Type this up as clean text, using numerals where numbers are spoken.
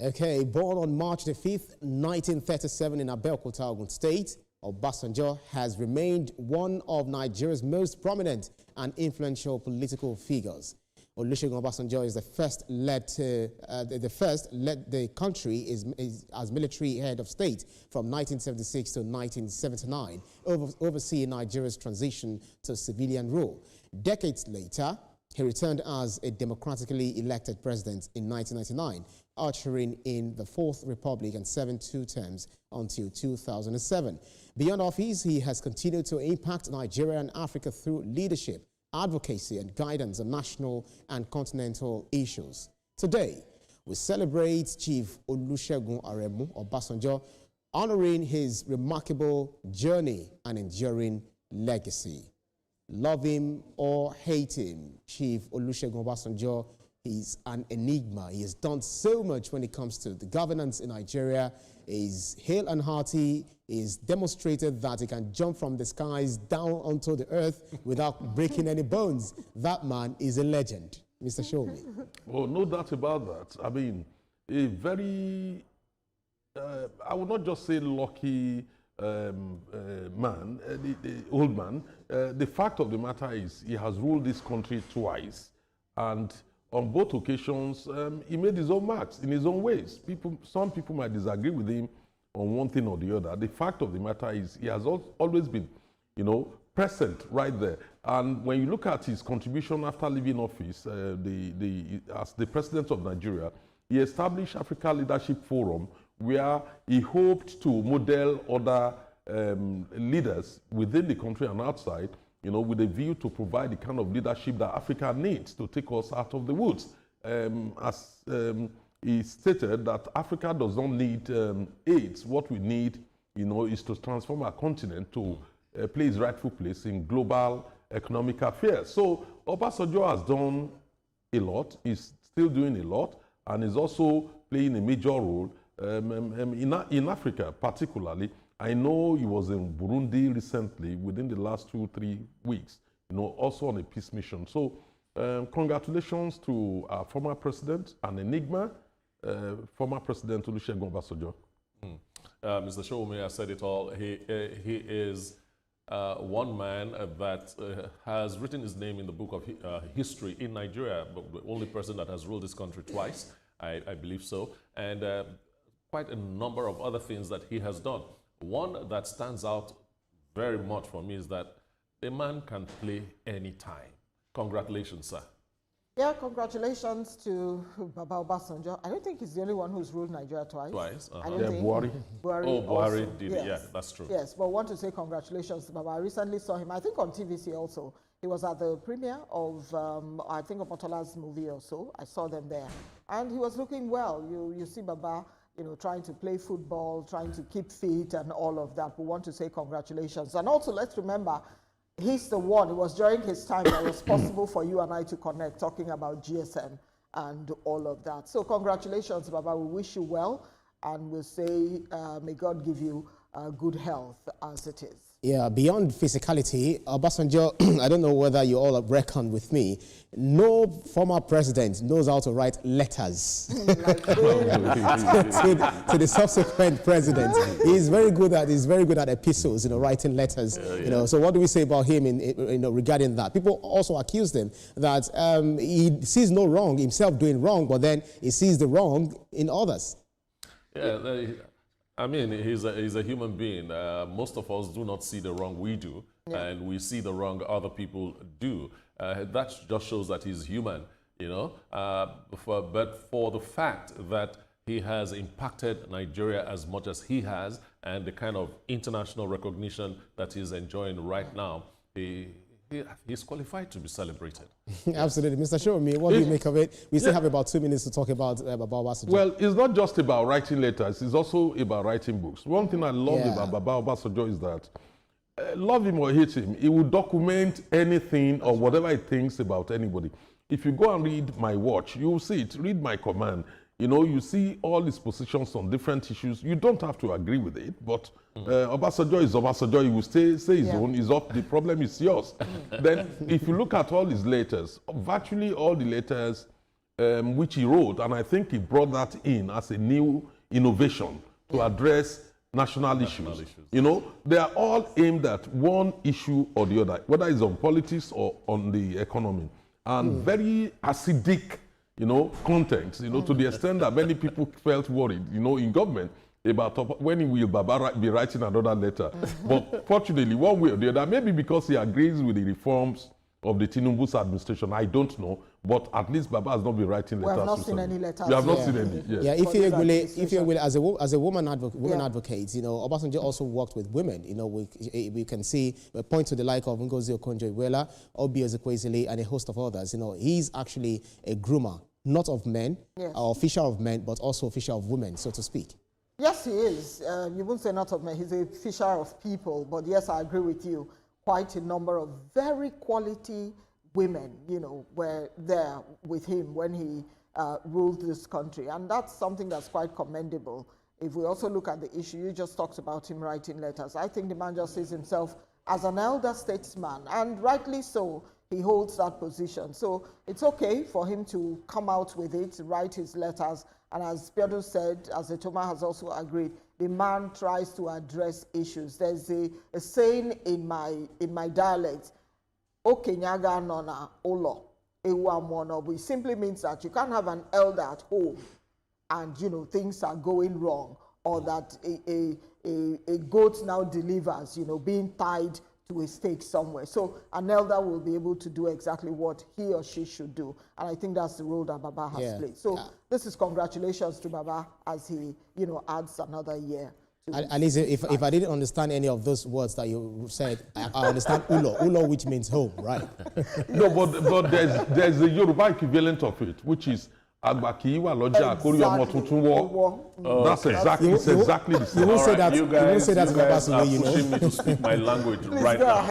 Okay, born on March the 5th, 1937 in Abeokuta, Ogun State, Obasanjo has remained one of Nigeria's most prominent and influential political figures. Olusegun Obasanjo is the first led the country as military head of state from 1976 to 1979, overseeing Nigeria's transition to civilian rule. Decades later, he returned as a democratically elected president in 1999, ushering in the Fourth Republic and serving 2 terms until 2007. Beyond office, he has continued to impact Nigeria and Africa through leadership, advocacy, and guidance on national and continental issues. Today, we celebrate Chief Olusegun Obasanjo, honoring his remarkable journey and enduring legacy. Love him or hate him, Chief Olusegun Obasanjo is an enigma. He has done so much when it comes to the governance in Nigeria. He's hale and hearty. He's demonstrated that he can jump from the skies down onto the earth without breaking any bones. That man is a legend. Mr. Shomi. Well, no doubt about that. I mean, a very, I would not just say lucky man, the old man. The fact of the matter is he has ruled this country twice, and on both occasions he made his own marks in his own ways. Some people might disagree with him on one thing or the other. The fact of the matter is he has always been, present right there. And when you look at his contribution after leaving office, as the president of Nigeria, he established Africa Leadership Forum, where he hoped to model other leaders within the country and outside, with a view to provide the kind of leadership that Africa needs to take us out of the woods. He stated that Africa does not need AIDS. What we need, is to transform our continent to play its rightful place in global economic affairs. So Obasanjo has done a lot. He's still doing a lot, and is also playing a major role in Africa, particularly. I know he was in Burundi recently, within the last 2-3 weeks, also on a peace mission. So congratulations to our former president, an enigma, former President Olusegun Obasanjo. Mr. Showme has said it all. He is one man that has written his name in the book of history in Nigeria, but the only person that has ruled this country twice, I believe so, and quite a number of other things that he has done. One that stands out very much for me is that a man can play any time. Congratulations, sir. Yeah, congratulations to Baba Obasanjo. I don't think he's the only one who's ruled Nigeria twice. Twice? I don't think Buhari did it. Yeah, that's true. Yes, but I want to say congratulations to Baba. I recently saw him, I think on TVC also. He was at the premiere of, I think, of Motola's movie or so. I saw them there. And he was looking well. You see Baba, trying to play football, trying to keep fit and all of that. We want to say congratulations. And also, let's remember, he's the one, it was during his time that it was possible for you and I to connect, talking about GSM and all of that. So congratulations, Baba. We wish you well, and we'll say may God give you good health as it is. Yeah, beyond physicality, Obasanjo, I don't know whether you all reckon with me, no former president knows how to write letters to the subsequent president. He's very good at epistles, writing letters. So what do we say about him regarding that? People also accuse him that he sees no wrong, himself doing wrong, but then he sees the wrong in others. Yeah, I mean, he's a human being. Most of us do not see the wrong we do, and we see the wrong other people do. That just shows that he's human, but for the fact that he has impacted Nigeria as much as he has, and the kind of international recognition that he's enjoying right now, he's qualified to be celebrated. Absolutely. Mr. Showme, what do you make of it? We still have about 2 minutes to talk about Baba Obasanjo. Well, it's not just about writing letters. It's also about writing books. One thing I love about Baba Obasanjo is that, love him or hate him, he will document anything or whatever he thinks about anybody. If you go and read My Watch, you will see it. Read My Command. You see all his positions on different issues. You don't have to agree with it, but Obasanjo is Obasanjo. He will say his own. Is up. The problem is yours. Then, if you look at all his letters, virtually all the letters which he wrote, and I think he brought that in as a new innovation to address national issues. You know, they are all aimed at one issue or the other, whether it's on politics or on the economy, and very acidic, you know, content, you know, to the extent that many people felt worried, you know, in government about when will Baba be writing another letter. But fortunately, one way or the other, maybe because he agrees with the reforms of the Tinubu's administration, I don't know, but at least Baba has not been writing letters. We have not seen any letters. We have not seen any. Yes. Yeah, if you will, as a woman advocate, you know, Obasanjo also worked with women. You know, we can see point to the like of Ngozi Okonjo-Iweala, Obi Ezekwesili, and a host of others. You know, he's actually a groomer, not of men, or official of men, but also official of women, so to speak. Yes, he is. You won't say not of men. He's a fisher of people. But yes, I agree with you. Quite a number of very quality women, you know, were there with him when he ruled this country. And that's something that's quite commendable. If we also look at the issue, you just talked about him writing letters. I think the man just sees himself as an elder statesman, and rightly so, he holds that position. So it's okay for him to come out with it, write his letters, and as Pedro said, as Etoma has also agreed, the man tries to address issues. There's a saying in my dialect, Okenyaga nona olo, ewa mono. It simply means that you can't have an elder at home and, you know, things are going wrong, or that a goat now delivers, you know, being tied to a stake somewhere. So an elder will be able to do exactly what he or she should do. And I think that's the role that Baba has played. So this is congratulations to Baba as he, you know, adds another year. At least if I didn't understand any of those words that you said, I understand ulo. Ulo, which means home, right? No, but there's a Yoruba equivalent of it, which is Agbakiwa Loja Akori Omo Tuntun Wo. That's exactly the same. You won't say that. You won't say that to Baba's way, you know. Pushing me to speak my language Please right go now. ahead.